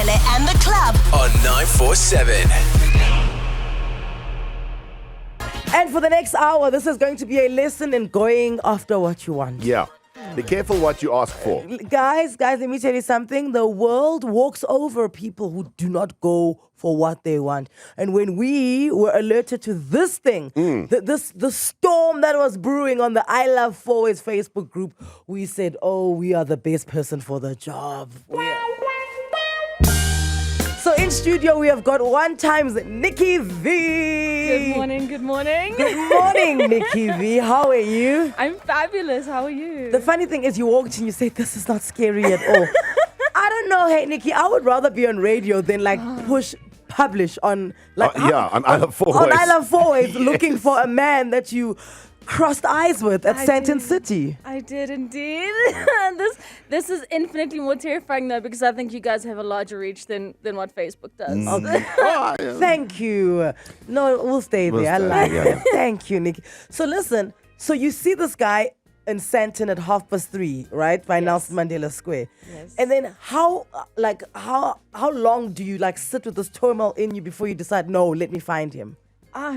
Malele and the club on 947. And for the next hour, this is going to be a lesson in going after what you want. Yeah. Be careful what you ask for. Guys, let me tell you something. The world walks over people who do not go for what they want. And when we were alerted to this thing, the storm that was brewing on the I Love Forwards Facebook group, we said, oh, we are the best person for the job. So in studio, we have got one times Nikki V. Good morning, good morning. Good morning, Nikki V. How are you? I'm fabulous. How are you? The funny thing is you walked in, you said, this is not scary at all. I don't know, hey, Nikki, I would rather be on radio than publish on on I Love Forwards. On I Love Forwards, Yes. looking for a man that you crossed eyes with at Santon did. City. I did indeed. This is infinitely more terrifying though, because I think you guys have a larger reach than what Facebook does. Thank you. No, we'll stay there. I like it. Thank you, Nikki. So listen, so you see this guy in Santon at 3:30, right? By Nelson Mandela Square. Yes. And then how long do you sit with this turmoil in you before you decide, no, let me find him?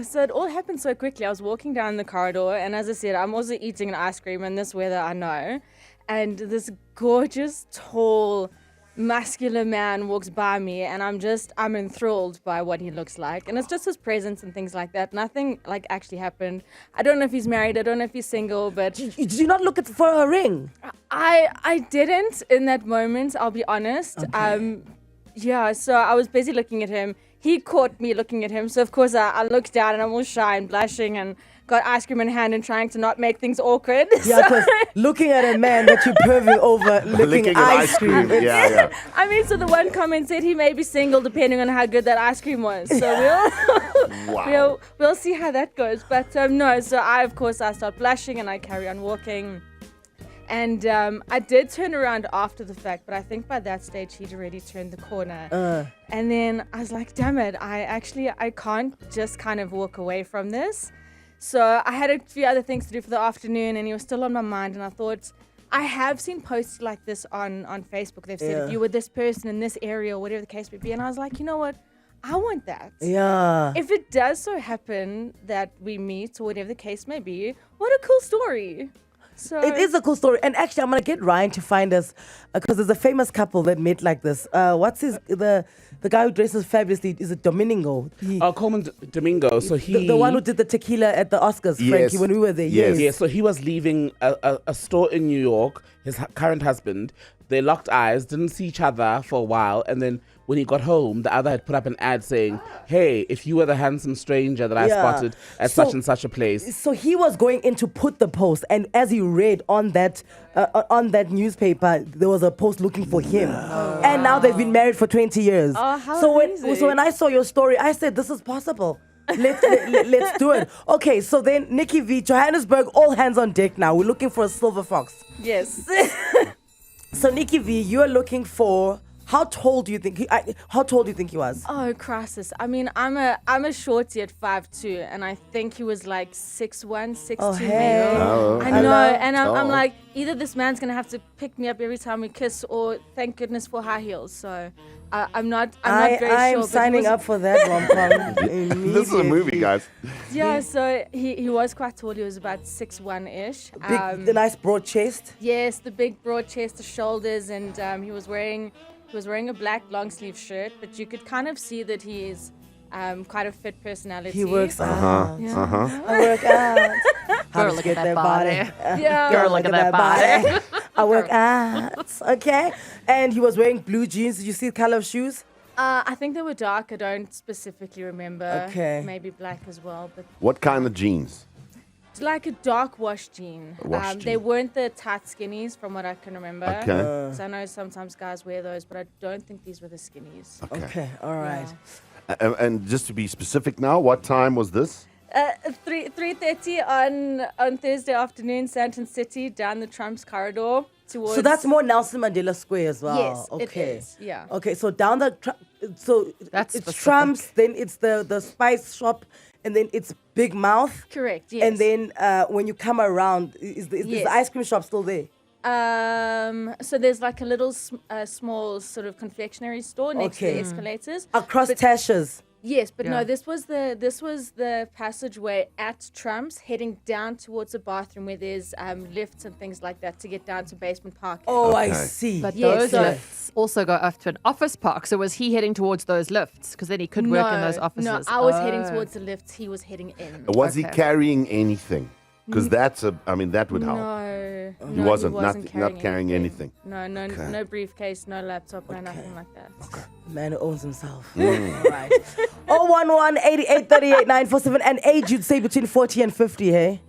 So it all happened so quickly. I was walking down the corridor, and as I said, I'm also eating an ice cream in this weather, I know. And this gorgeous, tall, muscular man walks by me, and I'm enthralled by what he looks like. And it's just his presence and things like that. Nothing actually happened. I don't know if he's married, I don't know if he's single, but Did you not look for a ring? I didn't in that moment, I'll be honest. Okay. So I was busy looking at him. He caught me looking at him, so of course I looked down and I'm all shy and blushing and got ice cream in hand and trying to not make things awkward. Yeah, because looking at a man that you pervy over licking ice cream. Yeah. I mean, so the one comment said he may be single depending on how good that ice cream was. So we'll see how that goes. But no, so I start blushing and I carry on walking. And I did turn around after the fact, but I think by that stage he'd already turned the corner. And then I was like, damn it, I can't just kind of walk away from this. So I had a few other things to do for the afternoon, and he was still on my mind. And I thought, I have seen posts like this on Facebook. They've said, if you were this person in this area or whatever the case may be. And I was like, you know what? I want that. Yeah. If it does so happen that we meet or whatever the case may be, what a cool story. So It is a cool story. And actually, I'm going to get Ryan to find us, because there's a famous couple that met like this. What's the guy who dresses fabulously? Is it Domingo? Coleman Domingo. So he... The one who did the tequila at the Oscars, Yes. Frankie, when we were there. Yes. Yeah, so he was leaving a store in New York, his current husband. They locked eyes, didn't see each other for a while, and then when he got home, the other had put up an ad saying, hey, if you were the handsome stranger that I spotted at such and such a place. So he was going in to put the post, and as he read on that newspaper, there was a post looking for him. And now they've been married for 20 years. Oh, how so amazing. when I saw your story, I said, this is possible. Let's do it. Okay, so then Nikki V, Johannesburg, all hands on deck now. We're looking for a silver fox. yes. So Nikki V, you are looking for... How tall do you think he was? Oh, crisis. I mean, I'm a shorty at 5'2", and I think he was like 6'1", 6'2", Oh, hey. maybe. Oh, I know, hello. and I'm like, either this man's gonna have to pick me up every time we kiss, or thank goodness for high heels. So I'm not very sure. I'm but signing up for that rom-com. This is a movie, guys. Yeah, so he was quite tall. He was about 6'1"-ish. The nice broad chest. Yes, the big broad chest, the shoulders, and he was wearing a black long sleeve shirt, but you could kind of see that he's quite a fit personality. He works out. Yeah. I work out. Girl, look at that body. Yeah. Girl, look at that body. I work out. Okay. And he was wearing blue jeans. Did you see the color of shoes? I think they were dark. I don't specifically remember. Okay. Maybe black as well, but What kind of jeans? it's like a dark wash jean. Wash They jean. weren't the tight skinnies from what I can remember. Okay. So I know sometimes guys wear those, but I don't think these were the skinnies. Okay. All right. And just to be specific now, what time was this? 3:30 on Thursday afternoon, Santon City, down the Trump's corridor towards. So that's more Nelson Mandela Square as well. Yes, okay. it is. Yeah. Okay, so down the so That's it's specific. Trump's, then it's the spice shop, and then it's Big Mouth. Correct. Yes. And then when you come around, is the Yes. ice cream shop still there? So there's like a little small sort of confectionery store next to Okay. the escalators. Across Tasha's. Yes, but Yeah. no, this was the passageway at Trump's heading down towards the bathroom where there's lifts and things like that to get down to basement parking. Oh, I Okay. see. But Yes, those so- lifts also go up to an office park. So was he heading towards those lifts? Because then he could work in those offices. No, I was heading Oh. towards the lifts. He was heading in. Was he Okay. carrying anything? Because that would help. No, He wasn't, not carrying carrying anything. No, no briefcase, no laptop, no nothing like that. Man who owns himself. Right. 011-8838-947. And age, you'd say between 40 and 50, hey?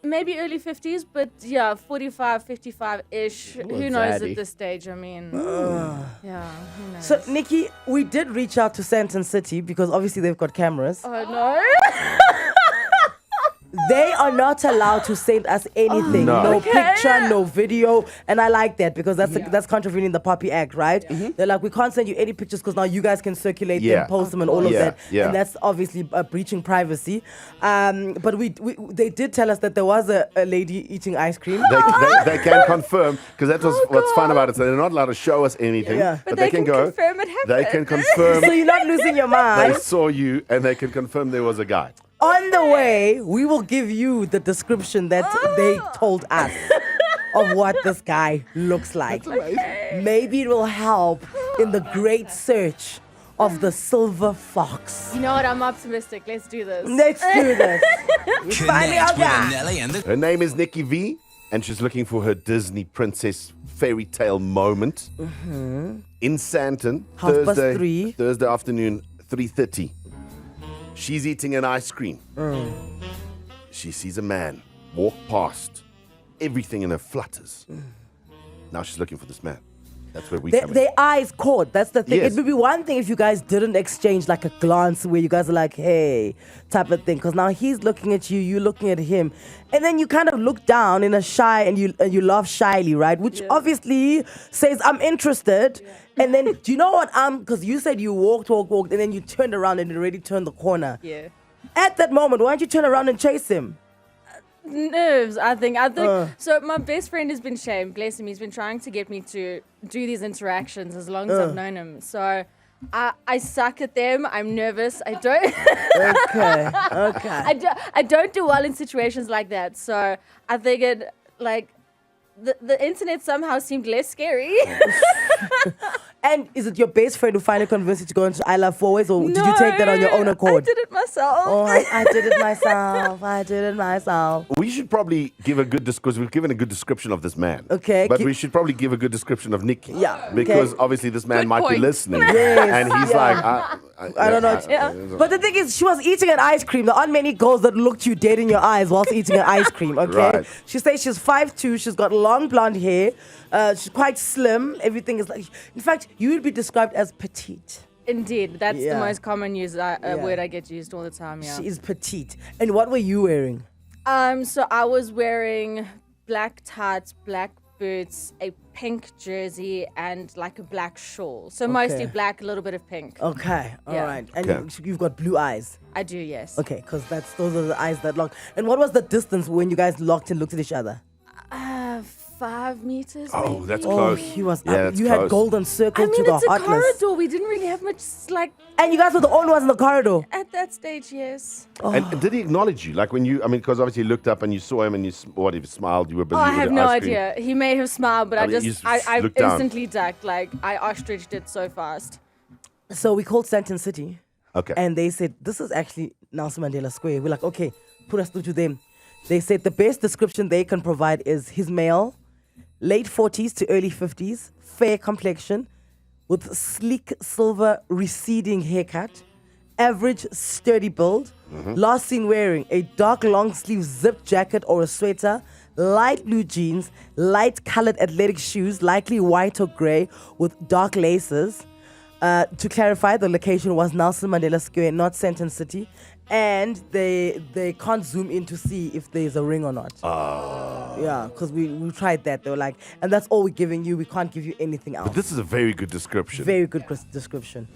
Maybe early 50s, but yeah, 45, 55-ish. Who knows zaddy. at this stage? I mean, yeah, who knows? So, Nikki, we did reach out to Santon City because obviously they've got cameras. Oh no. They are not allowed to send us anything. No. No Okay. picture, no video. And I like that because that's contravening the Poppy Act, right? They're like, we can't send you any pictures because now you guys can circulate Yeah. them, post them and all of Yeah, that. yeah. And that's obviously breaching privacy. But they did tell us that there was a lady eating ice cream. They can confirm, because that was what's fun about it. So they're not allowed to show us anything, Yeah. but they can go. confirm it happened. They can confirm So you're not losing your they mind. saw you, and they can confirm there was a guy. On the way, we will give you the description that they told us of what this guy looks like. Maybe it will help in the great search of the silver fox. You know what? I'm optimistic. Let's do this. Let's do this. We finally Connect out with there. Nelly and the Her name is Nikki V, and she's looking for her Disney princess fairy tale moment in Santon, �3:30. Thursday afternoon, 3:30. She's eating an ice cream. She sees a man walk past, everything in her flutters. Now she's looking for this man. That's where we come in. Their eyes caught. That's the thing. Yes. It would be one thing if you guys didn't exchange like a glance where you guys are like, hey, type of thing. Because now he's looking at you, you're looking at him. And then you kind of look down in a shy and you laugh shyly, right? Which obviously says, I'm interested. And then, do you know what? Because you said you walked, and then you turned around and already turned the corner. Yeah. At that moment, why don't you turn around and chase him? Nerves, I think. So my best friend has been Shane, bless him. He's been trying to get me to do these interactions as long as I've known him. So I suck at them. I'm nervous. I don't. Okay. I don't do well in situations like that. So I figured, like, the internet somehow seemed less scary. And is it your best friend who finally convinced you to go into I Love Four Ways, or did you take that on your own accord? I did it myself. Oh, I did it myself. I did it myself. We should probably give a good because we've given a good description of this man. Okay, But ki- we should probably give a good description of Nikki. Yeah, okay. Because obviously this man Good might be point. listening. Yes, And he's yeah. like, I don't know. But the thing is, she was eating an ice cream. There aren't many girls that looked you dead in your eyes whilst eating an ice cream, okay? Right. She says she's 5'2", she's got long blonde hair, she's quite slim, everything is like... In fact, you would be described as petite. Indeed, that's Yeah. the most common Yeah. word I get used all the time. Yeah. She is petite. And what were you wearing? So I was wearing black tights, black boots, a pink jersey, and like a black shawl. So mostly black, a little bit of pink. Okay, all Yeah. right. And Okay. you've got blue eyes. I do, yes. Okay, because those are the eyes that locked. And what was the distance when you guys locked and looked at each other? 5 meters. Oh, maybe. that's Oh, close. he was Yeah, up. that's You had close. golden I circle mean, to the it's a hotness. corridor. We didn't really have much, like, And you guys were the only ones in the corridor. at that stage, yes. And did he acknowledge you? Like when you, because obviously you looked up and you saw him and you, what if you smiled, you were busy Oh, I with have your no ice cream. idea. He may have smiled, but I I mean, you just, just I looked down. instantly ducked. Like, I ostriched it so fast. So we called Santon City. Okay. And they said, this is actually Nelson Mandela Square. We're like, okay, put us through to them. They said the best description they can provide is his male, late 40s to early 50s, fair complexion, with sleek silver receding haircut, average sturdy build, last seen wearing a dark long sleeve zip jacket or a sweater, light blue jeans, light colored athletic shoes, likely white or gray with dark laces. To clarify, the location was Nelson Mandela Square, not Santon City, and they can't zoom in to see if there's a ring or not. Yeah, because we tried that. They were like, and that's all we're giving you. We can't give you anything else. But this is a very good description. Very good description.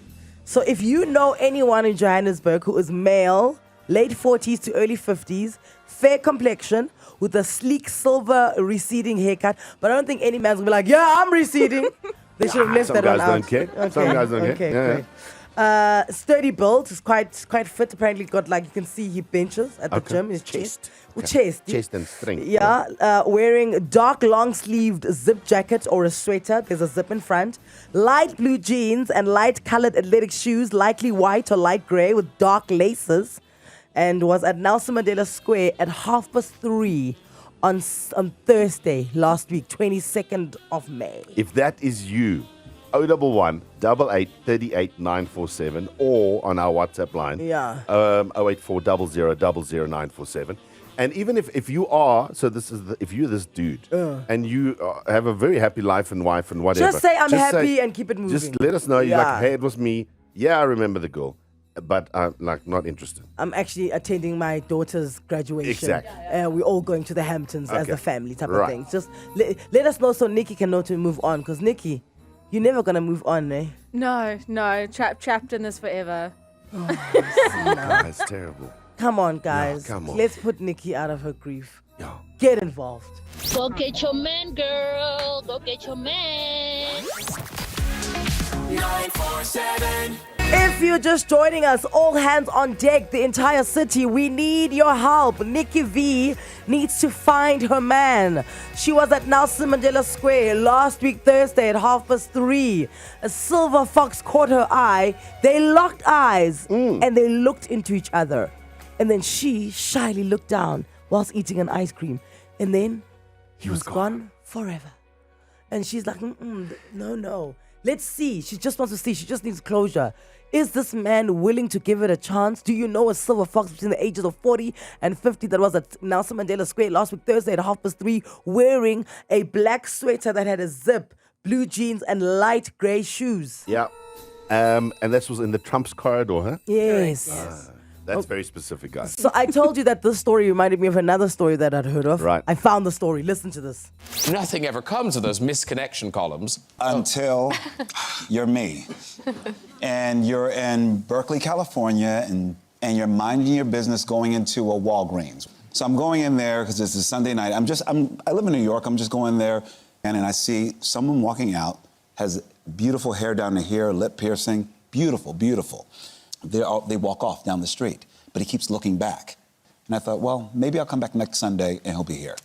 So if you know anyone in Johannesburg who is male, late 40s to early 50s, fair complexion, with a sleek silver receding haircut. But I don't think any man's gonna be like, yeah, I'm receding. They should have left Some that one guys out. don't care. Okay. Some guys don't okay, care. Yeah, great. Sturdy build, is quite fit. Apparently, got like you can see he benches at the gym. His chest, Chest and strength. Yeah, wearing dark long-sleeved zip jacket or a sweater. There's a zip in front. Light blue jeans and light-colored athletic shoes, likely white or light grey with dark laces, and was at Nelson Mandela Square at 3:30 on Thursday last week, 22nd of May. If that is you, 011 88 38 947 or on our WhatsApp line. Yeah. 084 00 00 947. And even if you are, so this is if you're this dude and you have a very happy life and wife and whatever. Just say I'm happy and keep it moving. Just let us know. You're Yeah. like, hey, it was me. Yeah, I remember the girl, but I'm like not interested. I'm actually attending my daughter's graduation. Exactly. We're all going to the Hamptons as Okay. a family type of Right. thing. Just let us know so Nikki can know to move on. Because Nikki, you're never going to move on, eh? No, trapped in this forever. That's terrible. Come on, guys. come on. Let's put Nikki out of her grief. Yeah. Get involved. Go get your man, girl. Go get your man. 947. If you're just joining us, all hands on deck, the entire city, we need your help. Nikki V needs to find her man. She was at Nelson Mandela Square last week, Thursday at 3:30. A silver fox caught her eye. They locked eyes and they looked into each other. And then she shyly looked down whilst eating an ice cream. And then he was gone forever. And she's like, no. Let's see. She just wants to see. She just needs closure. Is this man willing to give it a chance? Do you know a silver fox between the ages of 40 and 50 that was at Nelson Mandela Square last week, Thursday at 3:30, wearing a black sweater that had a zip, blue jeans, and light grey shoes? Yeah. And this was in the Trump's corridor, huh? Yes. That's very specific, guys. So I told you that this story reminded me of another story that I'd heard of. Right. I found the story. Listen to this. Nothing ever comes of those misconnection columns. Until you're me. And you're in Berkeley, California, and you're minding your business going into a Walgreens. So I'm going in there because it's a Sunday night. I live in New York. I'm just going there, and I see someone walking out, has beautiful hair down to here, lip piercing, beautiful, beautiful. They walk off down the street, but he keeps looking back. And I thought, well, maybe I'll come back next Sunday and he'll be here.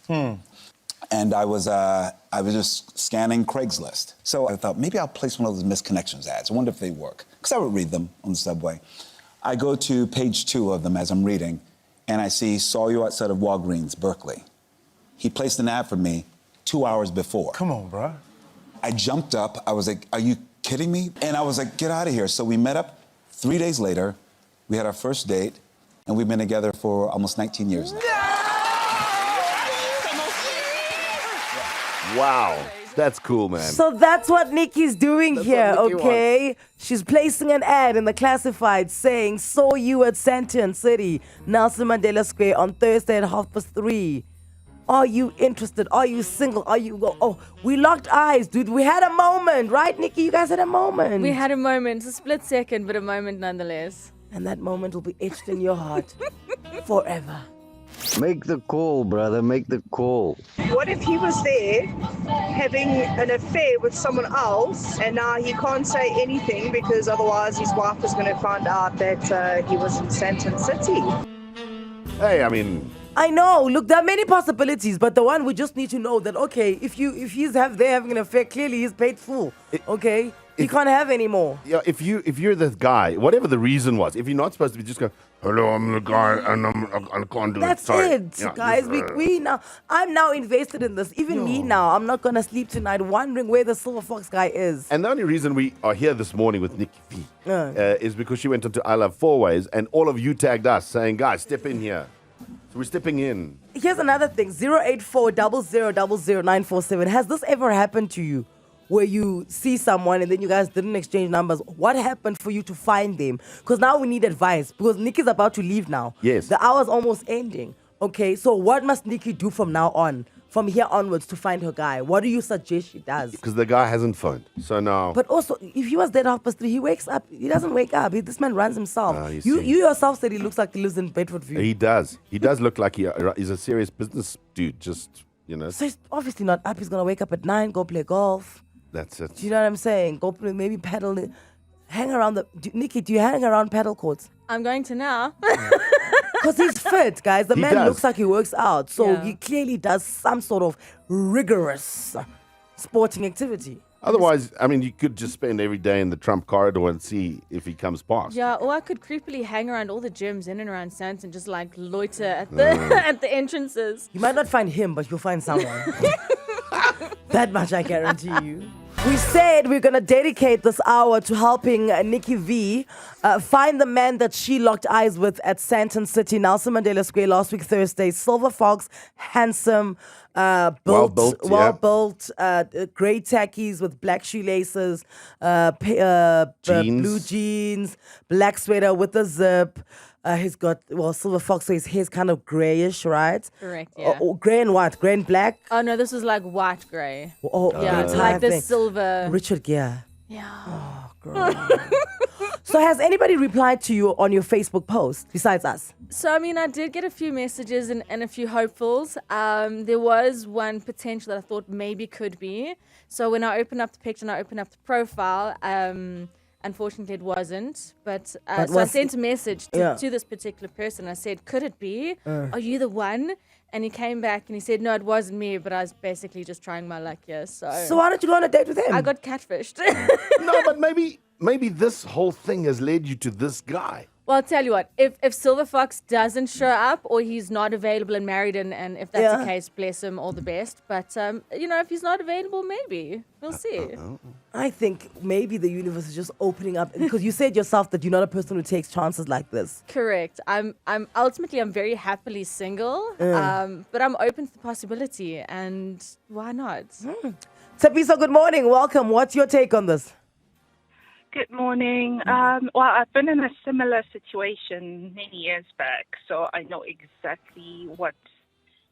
And I was just scanning Craigslist. So I thought, maybe I'll place one of those misconnections ads. I wonder if they work. Because I would read them on the subway. I go to page 2 of them as I'm reading, and I see, saw you outside of Walgreens, Berkeley. He placed an ad for me 2 hours before. Come on, bro. I jumped up. I was like, are you kidding me? And I was like, get out of here. So we met up 3 days later. We had our first date, and we've been together for almost 19 years now. Wow. That's cool, man. So that's what Nikki's doing here, what Nikki okay? She's placing an ad in the classified saying, saw you at Santon City, Nelson Mandela Square on Thursday at 3:30. Are you interested? Are you single? We locked eyes, dude. We had a moment, right, Nikki? You guys had a moment. We had a moment, a split second, but a moment nonetheless. And that moment will be etched in your heart forever. Make the call, brother. Make the call. What if he was there having an affair with someone else and now he can't say anything because otherwise his wife is going to find out that he was in Santon City? Hey, I mean, I know. Look, there are many possibilities, but the one we just need to know that, okay, if he's having an affair, clearly he's paid full, okay? He can't have any more. yeah, if you're the guy, whatever the reason was, if you're not supposed to be just going, hello, I'm the guy, and I can't do That's it. Sorry. it, Yeah, guys. just, I'm now invested in this. Even me now, I'm not gonna sleep tonight wondering where the silver fox guy is. And the only reason we are here this morning with Nikki V is because she went onto I Love Four Ways, and all of you tagged us saying, guys, step in here. So we're stepping in. Here's another thing: 084 00 00 947. Has this ever happened to you? Where you see someone and then you guys didn't exchange numbers. What happened for you to find them? Because now we need advice. Because Nikki's about to leave now. Yes. The hour's almost ending. Okay, so what must Nikki do from now on from here onwards to find her guy? What do you suggest she does? Because the guy hasn't phoned. So now. But also, if he was dead 3:30, he wakes up. He doesn't wake up. This man runs himself. you You see. yourself said he looks like he lives in Bedford View. He does. He does look like he's a serious business dude. Just, you know. So he's obviously not up. He's going to wake up at 9, go play golf. That's it. Do you know what I'm saying? Go play, maybe paddle. Hang around Nikki, do you hang around paddle courts? I'm going to now. Because he's fit, guys. The man does. looks like he works out. So Yeah. he clearly does some sort of rigorous sporting activity. Otherwise, I mean, you could just spend every day in the Trump corridor and see if he comes past. Yeah, or I could creepily hang around all the gyms in and around Sands and just like loiter at the at the entrances. You might not find him, but you'll find someone. That much I guarantee you. We said we're going to dedicate this hour to helping Nikki V find the man that she locked eyes with at Sandton City, Nelson Mandela Square last week, Thursday. Silver fox, handsome, Well-built, grey tackies with black shoelaces, Jeans. blue jeans, black sweater with a zip. He's got, silver fox, so his hair's kind of grayish, right? Correct, yeah. Grey and what? Grey and black? Oh no, this was like white grey. the Yeah, like entire the thing. silver. Richard Gere. Yeah. So has anybody replied to you on your Facebook post besides us? So I mean, I did get a few messages and a few hopefuls. There was one potential that I thought maybe could be. So when I opened up the picture and I opened up the profile, unfortunately it wasn't. But so I sent a message to this particular person. I said, "Could it be? Are you the one?" And he came back and he said, "No, it wasn't me, but I was basically just trying my luck here." So why don't you go on a date with him? I got catfished. No, but maybe this whole thing has led you to this guy. Well, I'll tell you what, if Silver Fox doesn't show up or he's not available and married, and if that's the case, bless him, all the best. But, if he's not available, maybe. We'll see. I think maybe the universe is just opening up because you said yourself that you're not a person who takes chances like this. Correct. I'm very happily single, but I'm open to the possibility, and why not? Tapiso, good morning. Welcome. What's your take on this? Good morning. Well, I've been in a similar situation many years back, so I know exactly what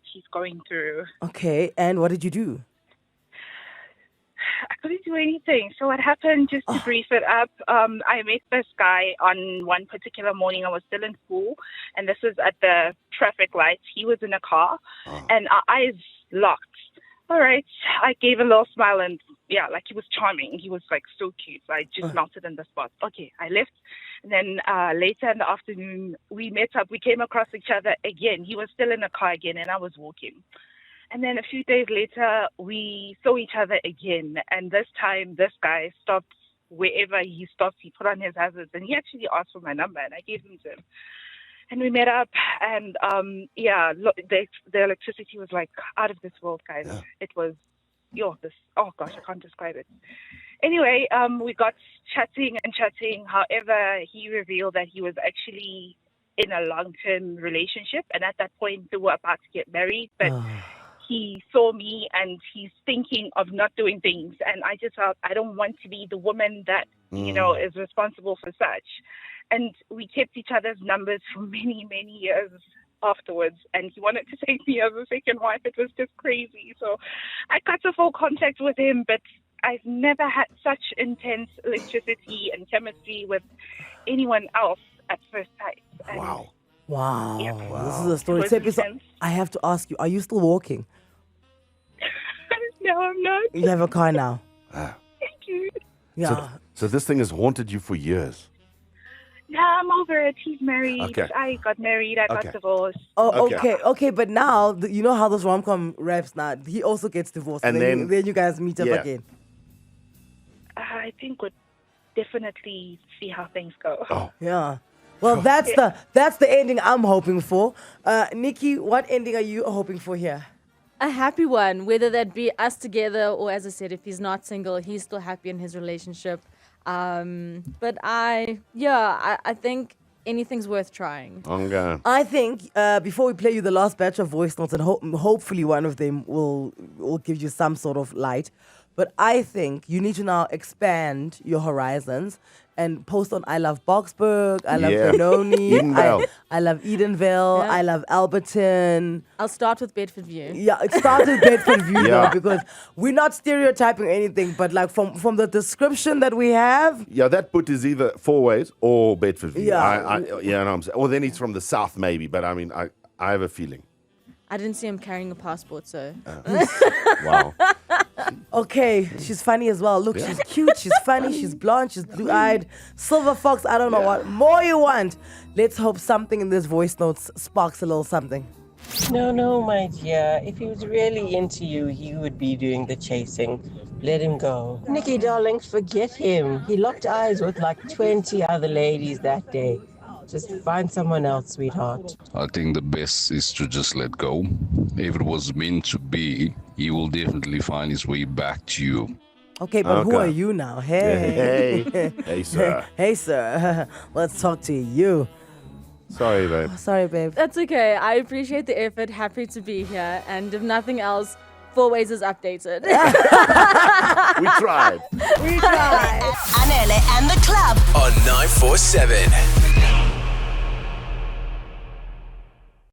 she's going through. Okay, and what did you do? I couldn't do anything. So what happened, just to brief it up, I met this guy on one particular morning. I was still in school, and this was at the traffic lights. He was in a car, and our eyes locked. All right. I gave a little smile and, like he was charming. He was like so cute. So I just melted in the spot. Okay, I left. And then later in the afternoon, we met up. We came across each other again. He was still in the car again and I was walking. And then a few days later, we saw each other again. And this time, this guy stopped wherever he stopped. He put on his hazards and he actually asked for my number and I gave him to him. And we met up, and the electricity was like out of this world, guys. Yeah. It was, I can't describe it. Anyway, we got chatting. However, he revealed that he was actually in a long-term relationship, and at that point, they were about to get married. But he saw me, and he's thinking of not doing things. And I just felt I don't want to be the woman that is responsible for such. And we kept each other's numbers for many, many years afterwards. And he wanted to take me as a second wife. It was just crazy. So I cut off all contact with him, but I've never had such intense electricity and chemistry with anyone else at first sight. And Wow. Yeah. This is a story. Tapiso, I have to ask you, are you still walking? No, I'm not. You have a car now. Thank you. Yeah. So this thing has haunted you for years. No, I'm over it. He's married. Okay. I got married. I got divorced. Oh, okay. But now, you know how those rom-com raps now, he also gets divorced. And then you guys meet up again. I think we'll definitely see how things go. Oh. Yeah. Well, that's the ending I'm hoping for. Nikki, what ending are you hoping for here? A happy one, whether that be us together or, as I said, if he's not single, he's still happy in his relationship. But I think anything's worth trying. Okay. I think before we play you the last batch of voice notes, and hopefully one of them will give you some sort of light. But I think you need to now expand your horizons and post on I love Boxburg, I love Benoni, Edenvale. I love Edenvale, I love Alberton. I'll start with Bedford View. Yeah, it starts with Bedford View Yeah. though, because we're not stereotyping anything, but like from the description that we have. Yeah, that put is either Four Ways or Bedford View. Yeah. You know what I'm saying? Or then he's from the south maybe, but I mean, I have a feeling. I didn't see him carrying a passport, so. Wow. Okay, she's funny as well. Look, she's cute, she's funny, she's blonde, she's blue-eyed. Silver Fox, I don't know what more you want. Let's hope something in this voice notes sparks a little something. No, my dear. If he was really into you, he would be doing the chasing. Let him go. Nikki, darling, forget him. He locked eyes with like 20 other ladies that day. Just find someone else, sweetheart. I think the best is to just let go. If it was meant to be, he will definitely find his way back to you. Okay, but who are you now? Hey. Hey, sir. Hey, sir. Let's talk to you. Sorry, babe. Sorry, babe. That's okay. I appreciate the effort. Happy to be here. And if nothing else, Four Ways is updated. We tried. We tried. Anele and the club On 947.